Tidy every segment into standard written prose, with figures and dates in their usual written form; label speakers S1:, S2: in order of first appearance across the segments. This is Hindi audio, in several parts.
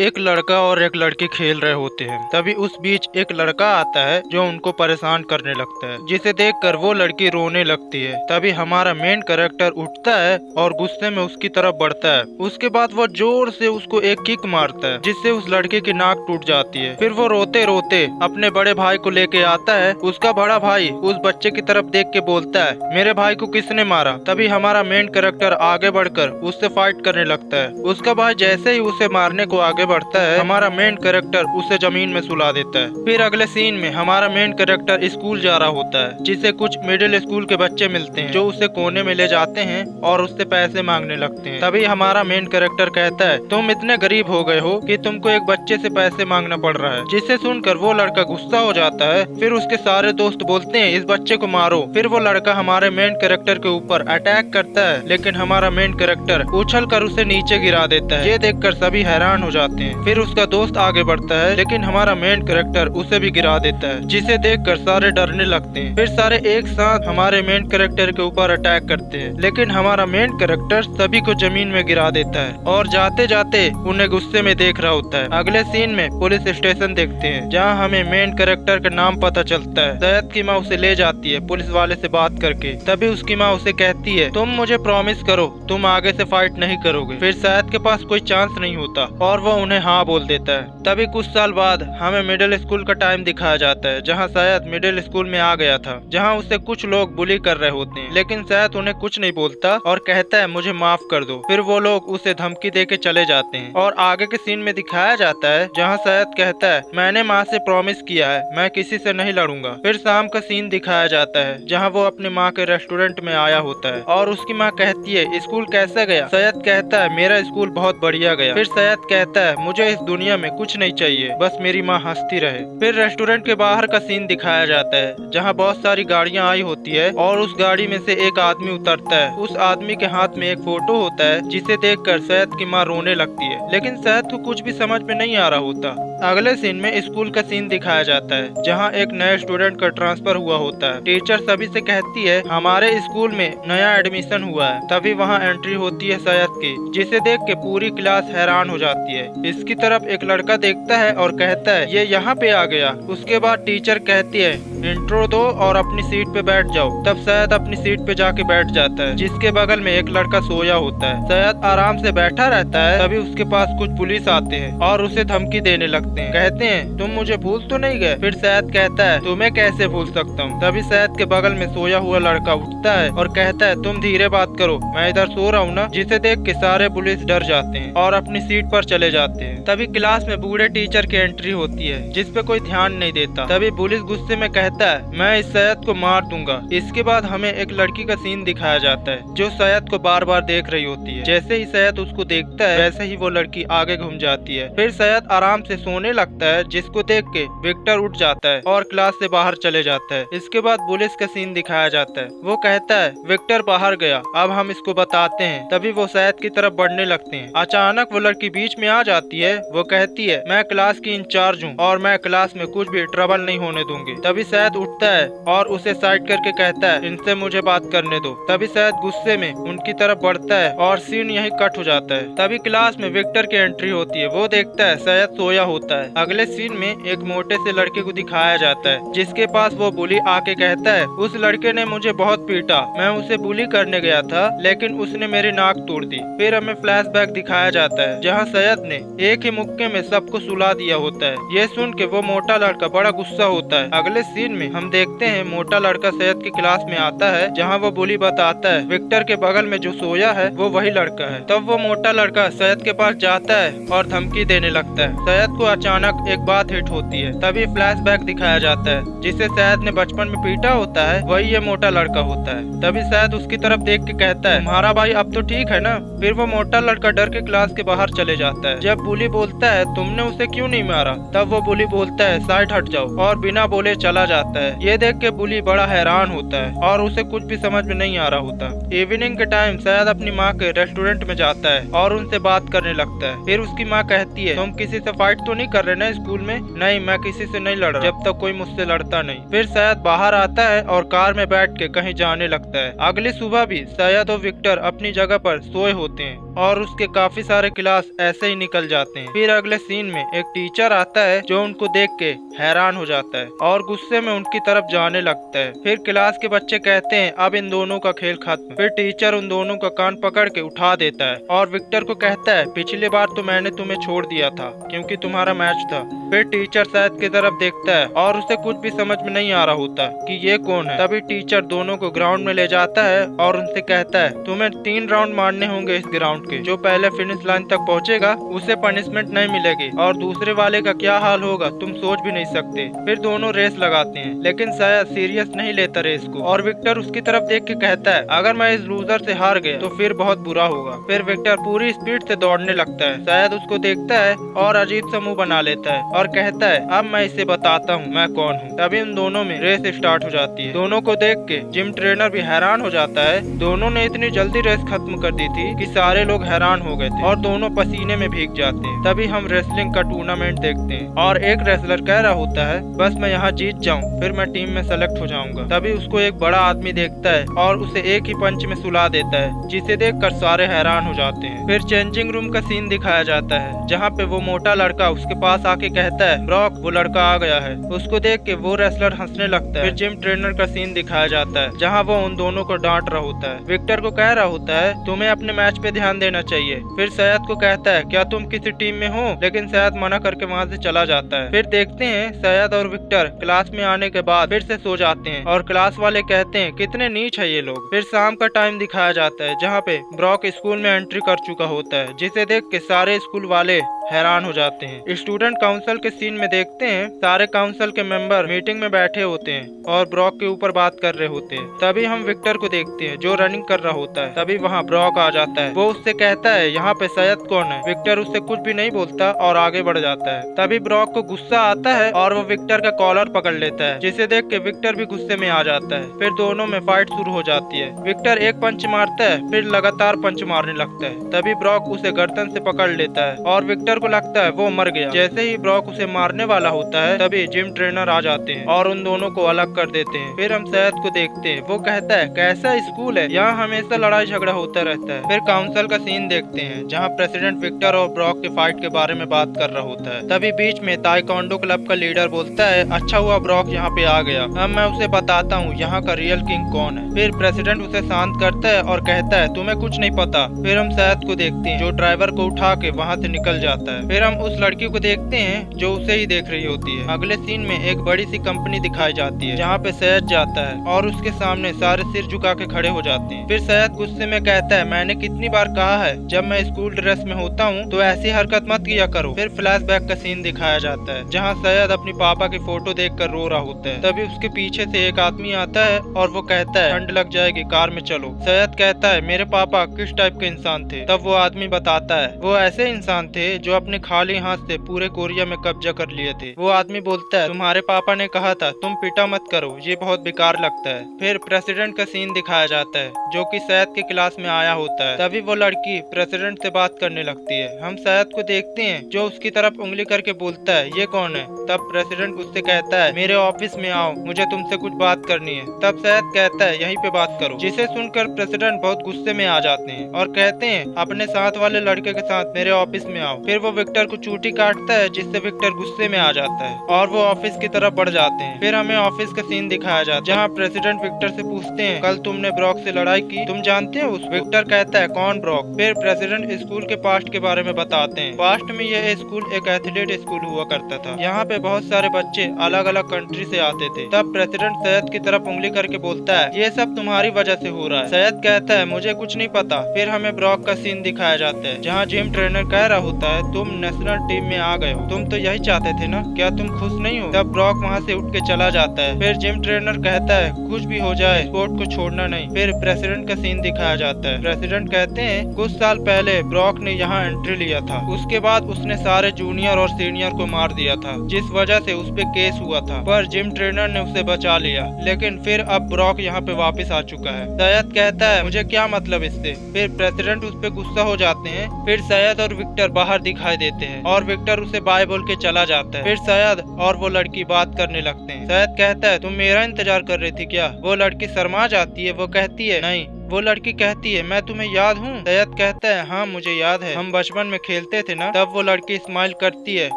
S1: एक लड़का और एक लड़की खेल रहे होते हैं। तभी उस बीच एक लड़का आता है जो उनको परेशान करने लगता है, जिसे देखकर वो लड़की रोने लगती है। तभी हमारा मेन कैरेक्टर उठता है और गुस्से में उसकी तरफ बढ़ता है। उसके बाद वो जोर से उसको एक किक मारता है, जिससे उस लड़के की नाक टूट जाती है। फिर वो रोते रोते अपने बड़े भाई को लेके आता है। उसका बड़ा भाई उस बच्चे की तरफ देख के बोलता है, मेरे भाई को किसने मारा? तभी हमारा मेन कैरेक्टर आगे बढ़कर उससे फाइट करने लगता है। उसका भाई जैसे ही उसे मारने को आगे बढ़ता है, हमारा मेन कैरेक्टर उसे जमीन में सुला देता है। फिर अगले सीन में हमारा मेन कैरेक्टर स्कूल जा रहा होता है, जिसे कुछ मिडिल स्कूल के बच्चे मिलते हैं, जो उसे कोने में ले जाते हैं और उससे पैसे मांगने लगते हैं। तभी हमारा मेन कैरेक्टर कहता है, तुम इतने गरीब हो गए हो कि तुमको एक बच्चे से पैसे मांगना पड़ रहा है। जिसे सुनकर वो लड़का गुस्सा हो जाता है। फिर उसके सारे दोस्त बोलते हैं, इस बच्चे को मारो। फिर वो लड़का हमारे मेन कैरेक्टर के ऊपर अटैक करता है, लेकिन हमारा मेन कैरेक्टर उछल कर उसे नीचे गिरा देता है। ये देखकर सभी हैरान हो जाते हैं। फिर उसका दोस्त आगे बढ़ता है, लेकिन हमारा मेन कैरेक्टर उसे भी गिरा देता है, जिसे देखकर सारे डरने लगते हैं। फिर सारे एक साथ हमारे मेन कैरेक्टर के ऊपर अटैक करते हैं, लेकिन हमारा मेन कैरेक्टर सभी को जमीन में गिरा देता है और जाते जाते उन्हें गुस्से में देख रहा होता है। अगले सीन में पुलिस स्टेशन देखते हैं, जहाँ हमें मेन कैरेक्टर का नाम पता चलता है। सैयद की माँ उसे ले जाती है पुलिस वाले से बात करके। तभी उसकी माँ उसे कहती है, तुम मुझे प्रॉमिस करो तुम आगे से फाइट नहीं करोगे। फिर सैयद के पास कोई चांस नहीं होता और वो उन्हें हाँ बोल देता है। तभी कुछ साल बाद हमें मिडिल स्कूल का टाइम दिखाया जाता है, जहाँ सैयद मिडिल स्कूल में आ गया था, जहाँ उसे कुछ लोग बुली कर रहे होते हैं, लेकिन सैयद उन्हें कुछ नहीं बोलता और कहता है मुझे माफ कर दो। फिर वो लोग उसे धमकी दे के चले जाते हैं और आगे के सीन में दिखाया जाता है, जहाँ सैयद कहता है, मैंने माँ से प्रॉमिस किया है मैं किसी से नहीं लड़ूंगा। फिर शाम का सीन दिखाया जाता है, जहाँ वो अपनी माँ के रेस्टोरेंट में आया होता है और उसकी माँ कहती है, स्कूल कैसा गया? सैयद कहता है, मेरा स्कूल बहुत बढ़िया गया। फिर सैयद कहता है, मुझे इस दुनिया में कुछ नहीं चाहिए, बस मेरी माँ हंसती रहे। फिर रेस्टोरेंट के बाहर का सीन दिखाया जाता है, जहाँ बहुत सारी गाड़ियाँ आई होती है और उस गाड़ी में से एक आदमी उतरता है। उस आदमी के हाथ में एक फोटो होता है, जिसे देखकर सैयद की माँ रोने लगती है, लेकिन सैयद को कुछ भी समझ में नहीं आ रहा होता। अगले सीन में स्कूल का सीन दिखाया जाता है, जहाँ एक नए स्टूडेंट का ट्रांसफर हुआ होता है। टीचर सभी से कहती है, हमारे स्कूल में नया एडमिशन हुआ है। तभी वहाँ एंट्री होती है सैयद की, जिसे देख के पूरी क्लास हैरान हो जाती है। इसकी तरफ एक लड़का देखता है और कहता है, ये यहाँ पे आ गया। उसके बाद टीचर कहती है, इंट्रो दो और अपनी सीट पे बैठ जाओ। तब सैयद अपनी सीट पे जाके बैठ जाता है, जिसके बगल में एक लड़का सोया होता है। सैयद आराम से बैठा रहता है। तभी उसके पास कुछ पुलिस आते हैं और उसे धमकी देने लगते हैं। कहते हैं, तुम मुझे भूल तो नहीं गए? फिर सैयद कहता है, तुम्हें कैसे भूल सकता हूँ? तभी सैयद के बगल में सोया हुआ लड़का उठता है और कहता है, तुम धीरे बात करो, मैं इधर सो रहा हूँ ना। जिसे देख के सारे पुलिस डर जाते हैं और अपनी सीट पर चले जाते हैं। तभी क्लास में बूढ़े टीचर की एंट्री होती है, जिसपे कोई ध्यान नहीं देता। तभी पुलिस गुस्से में कहता है, मैं इस सैयद को मार दूंगा। इसके बाद हमें एक लड़की का सीन दिखाया जाता है, जो सैयद को बार बार देख रही होती है। जैसे ही सैयद उसको देखता है, वैसे ही वो लड़की आगे घूम जाती है। फिर सैयद आराम से सोने लगता है, जिसको देख के विक्टर उठ जाता है और क्लास से बाहर चले जाता है। इसके बाद पुलिस का सीन दिखाया जाता है। वो कहता है, विक्टर बाहर गया, अब हम इसको बताते हैं। तभी वो सैयद की तरफ बढ़ने लगते हैं। अचानक वो लड़की बीच में आ जाती है। वो कहती है, मैं क्लास की इंचार्ज हूँ और मैं क्लास में कुछ भी ट्रबल नहीं होने दूंगी। तभी सैयद उठता है और उसे साइड करके कहता है, इनसे मुझे बात करने दो। तभी सैयद गुस्से में उनकी तरफ बढ़ता है और सीन यहीं कट हो जाता है। तभी क्लास में विक्टर की एंट्री होती है। वो देखता है सैयद सोया होता है। अगले सीन में एक मोटे से लड़के को दिखाया जाता है, जिसके पास वो बुली आके कहता है, उस लड़के ने मुझे बहुत पीटा, मैं उसे बुली करने गया था, लेकिन उसने मेरी नाक तोड़ दी। फिर हमें फ्लैशबैक दिखाया जाता है, जहाँ सैयद ने एक ही मुक्के में सबको सुला दिया होता है। ये सुन के वो मोटा लड़का बड़ा गुस्सा होता है। अगले सीन में हम देखते हैं, मोटा लड़का सैयद की क्लास में आता है, जहाँ वो बुली बताता है, विक्टर के बगल में जो सोया है वो वही लड़का है। तब वो मोटा लड़का सैयद के पास जाता है और धमकी देने लगता है। सैयद को अचानक एक बात हिट होती है। तभी फ्लैशबैक दिखाया जाता है, जिसे सैयद ने बचपन में पीटा होता है, वही ये मोटा लड़का होता है। तभी सैयद उसकी तरफ देख के कहता है, तुम्हारा भाई अब तो ठीक है ना? फिर वो मोटा लड़का डर के क्लास के बाहर चले जाता है। जब बुली बोलता है, तुमने उसे क्यों नहीं मारा? तब वो बुली बोलता है, साइड हट जाओ, और बिना बोले चला जाता है। ये देख के बुली बड़ा हैरान होता है और उसे कुछ भी समझ में नहीं आ रहा होता। इवनिंग के टाइम सैयद अपनी माँ के रेस्टोरेंट में जाता है और उनसे बात करने लगता है। फिर उसकी माँ कहती है, तुम किसी से फाइट तो नहीं कर रहे ना स्कूल में? नहीं, मैं किसी से नहीं लड़ रहा, जब तक कोई मुझसे लड़ता नहीं। फिर सैयद बाहर आता है और कार में बैठ के कहीं जाने लगता है। अगली सुबह भी सैयद और विक्टर अपनी जगह पर सोए होते हैं और उसके काफी सारे क्लास ऐसे ही निकल जाते हैं। फिर अगले सीन में एक टीचर आता है जो उनको देख के हैरान हो जाता है और गुस्से में उनकी तरफ जाने लगता है। फिर क्लास के बच्चे कहते हैं अब इन दोनों का खेल खत्म। फिर टीचर उन दोनों का कान पकड़ के उठा देता है और विक्टर को कहता है पिछली बार तो मैंने तुम्हें छोड़ दिया था क्योंकि तुम्हारा मैच था। फिर टीचर सैयद की तरफ देखता है और उसे कुछ भी समझ में नहीं आ रहा होता कि ये कौन है। तभी टीचर दोनों को ग्राउंड में ले जाता है और उनसे कहता है तुम्हें 3 राउंड मारने होंगे इस ग्राउंड के। जो पहले फिनिश लाइन तक पहुंचेगा उसे पनिशमेंट नहीं मिलेगी और दूसरे वाले का क्या हाल होगा तुम सोच भी नहीं सकते। फिर दोनों रेस लगाते हैं लेकिन सैयद सीरियस नहीं लेता रेस को और विक्टर उसकी तरफ देख के कहता है अगर मैं इस लूजर से हार गया तो फिर बहुत बुरा होगा। फिर विक्टर पूरी स्पीड से दौड़ने लगता है। सैयद उसको देखता है और अजीब सा मुंह बना लेता है और कहता है अब मैं इसे बताता हूँ मैं कौन हूँ। तभी उन दोनों में रेस स्टार्ट हो जाती है। दोनों को देख के जिम ट्रेनर भी हैरान हो जाता है। दोनों ने इतनी जल्दी रेस खत्म कर दी थी कि सारे लोग हैरान हो गए थे और दोनों पसीने में भीग जाते हैं। तभी हम रेसलिंग का टूर्नामेंट देखते हैं और एक रेसलर कह रहा होता है बस मैं यहाँ जीत जाऊँ फिर मैं टीम में सेलेक्ट हो जाऊंगा। तभी उसको एक बड़ा आदमी देखता है और उसे एक ही पंच में सुला देता है जिसे देखकर सारे हैरान हो जाते हैं। फिर चेंजिंग रूम का सीन दिखाया जाता है जहाँ पे वो मोटा लड़का उसके पास आके कहता है ब्रॉक वो लड़का आ गया है। उसको देख के वो रेसलर हंसने लगता है। फिर जिम ट्रेनर का सीन दिखाया जाता है जहाँ वो उन दोनों को डांट रहा होता है। विक्टर को कह रहा होता है तुम्हें अपने मैच पे ध्यान देना चाहिए। फिर सैयद को कहता है क्या तुम किसी टीम में हो, लेकिन सैयद मना करके वहाँ से चला जाता है। फिर देखते हैं सैयद और विक्टर क्लास में आने के बाद फिर से सो जाते हैं और क्लास वाले कहते हैं कितने नीच है ये लोग। फिर शाम का टाइम दिखाया जाता है जहाँ पे ब्रॉक स्कूल में एंट्री कर चुका होता है जिसे देख के सारे स्कूल वाले हैरान हो जाते हैं। स्टूडेंट काउंसिल के सीन में देखते हैं सारे काउंसिल के मेंबर मीटिंग में बैठे होते हैं और ब्रॉक के ऊपर बात कर रहे होते हैं। तभी हम विक्टर को देखते हैं जो रनिंग कर रहा होता है। तभी वहाँ ब्रॉक आ जाता है। वो उससे कहता है यहाँ पे सैयद कौन है। विक्टर उससे कुछ भी नहीं बोलता और आगे बढ़ जाता है। तभी ब्रॉक को गुस्सा आता है और वो विक्टर का कॉलर पकड़ लेता है जिसे देख के विक्टर भी गुस्से में आ जाता है। फिर दोनों में फाइट शुरू हो जाती है। विक्टर एक पंच मारता है फिर लगातार पंच मारने लगता है। तभी ब्रॉक उसे गर्दन से पकड़ लेता है और विक्टर को लगता है वो मर गया। जैसे ही ब्रॉक उसे मारने वाला होता है तभी जिम ट्रेनर आ जाते हैं और उन दोनों को अलग कर देते हैं। फिर हम सैयद को देखते हैं। वो कहता है कैसा स्कूल है, यहाँ हमेशा लड़ाई झगड़ा होता रहता है। फिर काउंसिल का सीन देखते हैं जहाँ प्रेसिडेंट विक्टर और ब्रॉक के फाइट के बारे में बात कर रहा होता है। तभी बीच में ताइक्वांडो क्लब का लीडर बोलता है अच्छा हुआ ब्रॉक यहाँ पे आ गया, अब मैं उसे बताता हूँ यहाँ का रियल किंग कौन है। फिर प्रेसिडेंट उसे शांत करता है और कहता है तुम्हें कुछ नहीं पता। फिर हम सैयद को देखते हैं जो ड्राइवर को उठा के वहाँ से निकल जाता है। फिर हम उस लड़की को देखते हैं जो उसे ही देख रही होती है। अगले सीन में एक बड़ी सी कंपनी दिखाई जाती है जहाँ पे सैयद जाता है और उसके सामने सारे सिर झुका के खड़े हो जाते हैं। फिर सैयद गुस्से में कहता है मैंने कितनी बार कहा है जब मैं स्कूल ड्रेस में होता हूँ तो ऐसी हरकत मत किया करो। फिर फ्लैशबैक का सीन दिखाया जाता है जहाँ सैयद अपनी पापा की फोटो देखकर रो रहा होता है। तभी उसके पीछे से एक आदमी आता है और वो कहता है ठंड लग जाएगी कार में चलो। सैयद कहता है मेरे पापा किस टाइप के इंसान थे। तब वो आदमी बताता है वो ऐसे इंसान थे जो अपने खाली हाथ से पूरे कोरिया में कब्जा कर लिए थे। वो आदमी बोलता है तुम्हारे पापा ने कहा था तुम पिटा मत करो, ये बहुत बेकार लगता है। फिर प्रेसिडेंट का सीन दिखाया जाता है जो कि सैयद की क्लास में आया होता है। तभी वो लड़की प्रेसिडेंट से बात करने लगती है। हम सैयद को देखते हैं जो उसकी तरफ उंगली करके बोलता है ये कौन है। तब प्रेसिडेंट उससे कहता है मेरे ऑफिस में आओ, मुझे तुमसे कुछ बात करनी है। तब सैयद कहता है यहीं पे बात करो, जिसे सुनकर प्रेसिडेंट बहुत गुस्से में आ जाते हैं और कहते हैं अपने साथ वाले लड़के के साथ मेरे ऑफिस में आओ। फिर वो विक्टर को चूटी काटता है जिससे विक्टर गुस्से में आ जाता है और वो ऑफिस की तरफ बढ़ जाते हैं। फिर हमें ऑफिस का सीन दिखाया जाता है जहाँ प्रेसिडेंट विक्टर से पूछते हैं कल तुमने ब्रॉक से लड़ाई की, तुम जानते हो उस। विक्टर कहता है कौन ब्रॉक। फिर प्रेसिडेंट स्कूल के पास्ट के बारे में बताते हैं। पास्ट में यह स्कूल एक एथलीट स्कूल हुआ करता था। यहाँ पे बहुत सारे बच्चे अलग अलग कंट्री से आते थे। तब प्रेसिडेंट सैयद की तरफ उंगली करके बोलता है ये सब तुम्हारी वजह से हो रहा है। सैयद कहता है मुझे कुछ नहीं पता। फिर हमें ब्रॉक का सीन दिखाया जाता है जहाँ जिम ट्रेनर कह रहा होता है तुम नेशनल टीम में आ गए हो, तुम तो यही चाहते थे ना, क्या तुम खुश नहीं हो। तब ब्रॉक वहाँ से उठ के चला जाता है। फिर जिम ट्रेनर कहता है कुछ भी हो जाए स्पोर्ट को छोड़ना नहीं। फिर प्रेसिडेंट का सीन दिखाया जाता है। प्रेसिडेंट कहते हैं कुछ साल पहले ब्रॉक ने यहाँ एंट्री लिया था, उसके बाद उसने सारे जूनियर और सीनियर को मार दिया था जिस वजह से उस पे केस हुआ था, पर जिम ट्रेनर ने उसे बचा लिया। लेकिन फिर अब ब्रॉक यहाँ पे वापस आ चुका है। सैयद कहता है मुझे क्या मतलब इससे। फिर प्रेसिडेंट उस पे गुस्सा हो जाते हैं। फिर सैयद और विक्टर बाहर दिखाई देते हैं और विक्टर उसे बाय बोल के चला जाता है। फिर सैयद और वो लड़की बात करने लगते हैं। सैयद कहता है तुम मेरा इंतजार कर रही थी क्या। वो लड़की शर्मा जाती है। वो कहती है नहीं, वो लड़की कहती है मैं तुम्हें याद हूँ। सैयद कहता है हाँ मुझे याद है, हम बचपन में खेलते थे ना। तब वो लड़की स्माइल करती है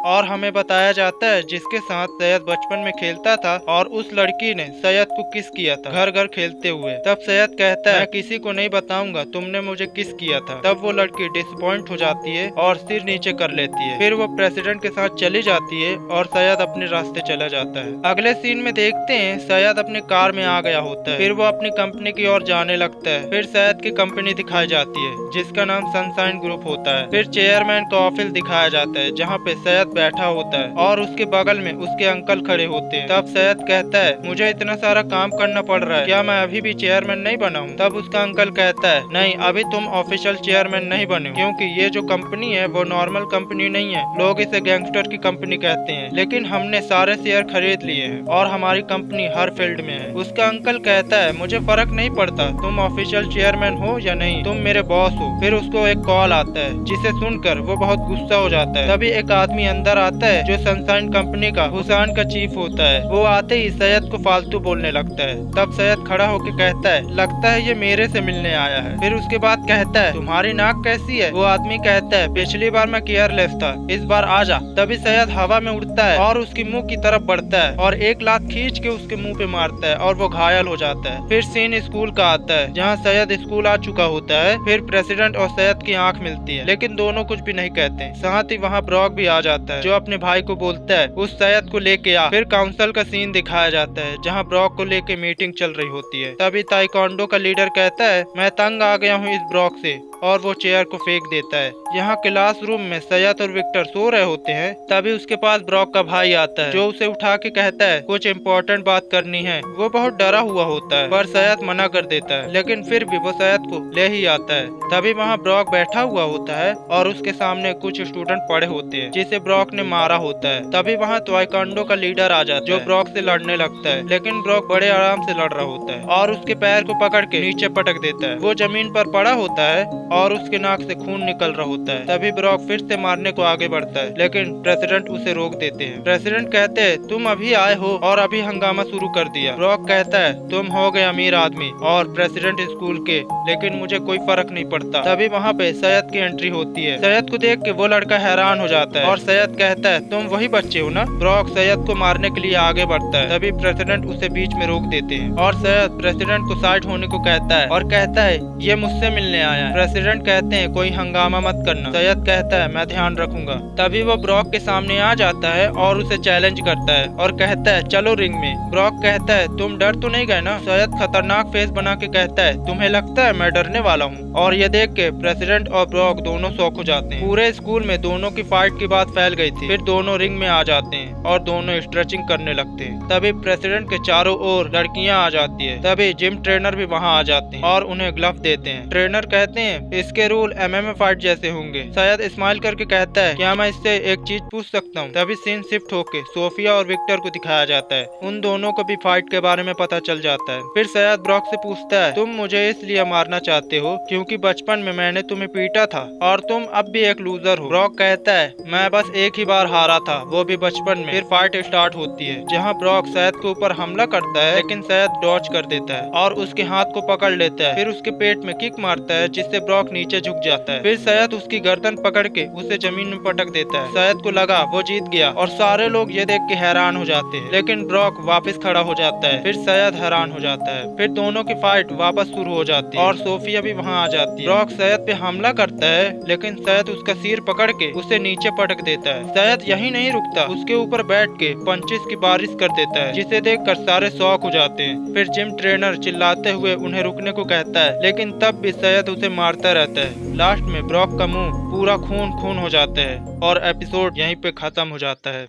S1: और हमें बताया जाता है जिसके साथ सैयद बचपन में खेलता था और उस लड़की ने सैयद को किस किया था घर घर खेलते हुए। तब सैयद कहता है मैं किसी को नहीं बताऊंगा तुमने मुझे किस किया था। तब वो लड़की डिसअपॉइंट हो जाती है और सिर नीचे कर लेती है। फिर वो प्रेसिडेंट के साथ चली जाती है और सैयद अपने रास्ते चला जाता है। अगले सीन में देखते हैं सैयद अपने कार में आ गया होता है। फिर वो अपनी कंपनी की ओर जाने लगता है। फिर सैयद की कंपनी दिखाई जाती है जिसका नाम सनशाइन ग्रुप होता है। फिर चेयरमैन का ऑफिस दिखाया जाता है जहाँ पे सैयद बैठा होता है और उसके बगल में उसके अंकल खड़े होते हैं। तब सैयद कहता है मुझे इतना सारा काम करना पड़ रहा है, क्या मैं अभी भी चेयरमैन नहीं बना हूँ? तब उसका अंकल कहता है नहीं अभी तुम ऑफिशियल चेयरमैन नहीं बने हो, क्योंकि ये जो कंपनी है वो नॉर्मल कंपनी नहीं है, लोग इसे गैंगस्टर की कंपनी कहते हैं, लेकिन हमने सारे शेयर खरीद लिए हैं और हमारी कंपनी हर फील्ड में है। उसका अंकल कहता है मुझे फर्क नहीं पड़ता तुम ऑफिशियल चेयरमैन हो या नहीं, तुम मेरे बॉस हो। फिर उसको एक कॉल आता है जिसे सुनकर वो बहुत गुस्सा हो जाता है। तभी एक आदमी अंदर आता है जो सनशाइन कंपनी का हुसैन का चीफ होता है। वो आते ही सैयद को फालतू बोलने लगता है। तब सैयद खड़ा होकर कहता है लगता है ये मेरे से मिलने आया है। फिर उसके बाद कहता है तुम्हारी नाक कैसी है? वो आदमी कहता है पिछली बार मैं केयरलेस था, इस बार आ जा। तभी सैयद हवा में उड़ता है और उसकी मुंह की तरफ बढ़ता है और एक लात खींच के उसके मुंह पे मारता है और वो घायल हो जाता है। फिर सीन स्कूल का आता है जहाँ सैयद स्कूल आ चुका होता है। फिर प्रेसिडेंट और सैयद की आंख मिलती है लेकिन दोनों कुछ भी नहीं कहते। साथ ही वहाँ ब्रॉक भी आ जाता है जो अपने भाई को बोलता है उस सैयद को लेके आ। फिर काउंसिल का सीन दिखाया जाता है जहाँ ब्रॉक को लेके मीटिंग चल रही होती है। तभी ताइक्वांडो का लीडर कहता है मैं तंग आ गया हूँ इस ब्रॉक से, और वो चेयर को फेंक देता है। यहाँ क्लासरूम में सैयद और विक्टर सो रहे होते हैं। तभी उसके पास ब्रॉक का भाई आता है जो उसे उठा के कहता है कुछ इम्पोर्टेंट बात करनी है। वो बहुत डरा हुआ होता है पर सैयद मना कर देता है, लेकिन फिर भी वो सैयद को ले ही आता है। तभी वहाँ ब्रॉक बैठा हुआ होता है और उसके सामने कुछ स्टूडेंट पड़े होते हैं जिसे ब्रॉक ने मारा होता है। तभी वहाँ ताइक्वांडो का लीडर आ जाता है जो ब्रॉक से लड़ने लगता है, लेकिन ब्रॉक बड़े आराम से लड़ रहा होता है और उसके पैर को पकड़ के नीचे पटक देता है। वो जमीन पर पड़ा होता है और उसके नाक से खून निकल रहा होता है। तभी ब्रॉक फिर से मारने को आगे बढ़ता है, लेकिन प्रेसिडेंट उसे रोक देते हैं। प्रेसिडेंट कहते हैं तुम अभी आए हो और अभी हंगामा शुरू कर दिया। ब्रॉक कहता है तुम हो गए अमीर आदमी और प्रेसिडेंट स्कूल के, लेकिन मुझे कोई फर्क नहीं पड़ता। तभी वहाँ पे सैयद की एंट्री होती है। सैयद को देख के वो लड़का हैरान हो जाता है और सैयद कहता है तुम वही बच्चे हो ना? ब्रॉक सैयद को मारने के लिए आगे बढ़ता है। तभी प्रेसिडेंट उसे बीच में रोक देते हैं और सैयद प्रेसिडेंट को साइड होने को कहता है और कहता है ये मुझसे मिलने आया है। प्रेसिडेंट कहते हैं कोई हंगामा मत करना। सैयद कहता है मैं ध्यान रखूंगा। तभी वो ब्रॉक के सामने आ जाता है और उसे चैलेंज करता है और कहता है चलो रिंग में। ब्रॉक कहता है तुम डर तो नहीं गए ना? सैयद खतरनाक फेस बना के कहता है तुम्हें लगता है मैं डरने वाला हूँ? और ये देख के प्रेसिडेंट और ब्रॉक दोनों शॉक हो जाते हैं। पूरे स्कूल में दोनों की फाइट की बात फैल गई थी। फिर दोनों रिंग में आ जाते हैं और दोनों स्ट्रेचिंग करने लगते हैं। तभी प्रेसिडेंट के चारों ओर लड़कियां आ जाती है। तभी जिम ट्रेनर भी वहाँ आ जाते हैं और उन्हें ग्लव देते हैं। ट्रेनर कहते हैं इसके रूल MMA फाइट जैसे होंगे। शायद स्माइल करके कहता है क्या मैं इससे एक चीज पूछ सकता हूँ? तभी सीन शिफ्ट होके सोफिया और विक्टर को दिखाया जाता है। उन दोनों को भी फाइट के बारे में पता चल जाता है। फिर शायद ब्रॉक से पूछता है तुम मुझे इसलिए मारना चाहते हो क्योंकि बचपन में मैंने तुम्हें पीटा था और तुम अब भी एक लूजर हो। ब्रॉक कहता है मैं बस एक ही बार हारा था, वो भी बचपन में। फिर फाइट स्टार्ट होती है जहाँ ब्रॉक शायद के ऊपर हमला करता है, लेकिन शायद डॉज कर देता है और उसके हाथ को पकड़ लेता है। फिर उसके पेट में किक मारता है जिससे ब्रॉक नीचे झुक जाता है। फिर शायद उसकी गर्दन पकड़ के उसे जमीन में पटक देता है। शायद को लगा वो जीत गया और सारे लोग ये देख के हैरान हो जाते हैं, लेकिन ब्रॉक वापस खड़ा हो जाता है। फिर शायद हैरान हो जाता है। फिर दोनों की फाइट वापस शुरू हो जाती है और सोफिया भी वहाँ आ जाती है। ब्रॉक शायद पे हमला करता है, लेकिन शायद उसका सिर पकड़ के उसे नीचे पटक देता है। शायद यही नहीं रुकता, उसके ऊपर बैठ के पंचेस की बारिश कर देता है जिसे देखकर सारे शॉक हो जाते हैं। फिर जिम ट्रेनर चिल्लाते हुए उन्हें रुकने को कहता है, लेकिन तब भी शायद उसे मारता रहता है। लास्ट में ब्रॉक का मुंह पूरा खून खून हो जाता है और एपिसोड यहीं पे खत्म हो जाता है।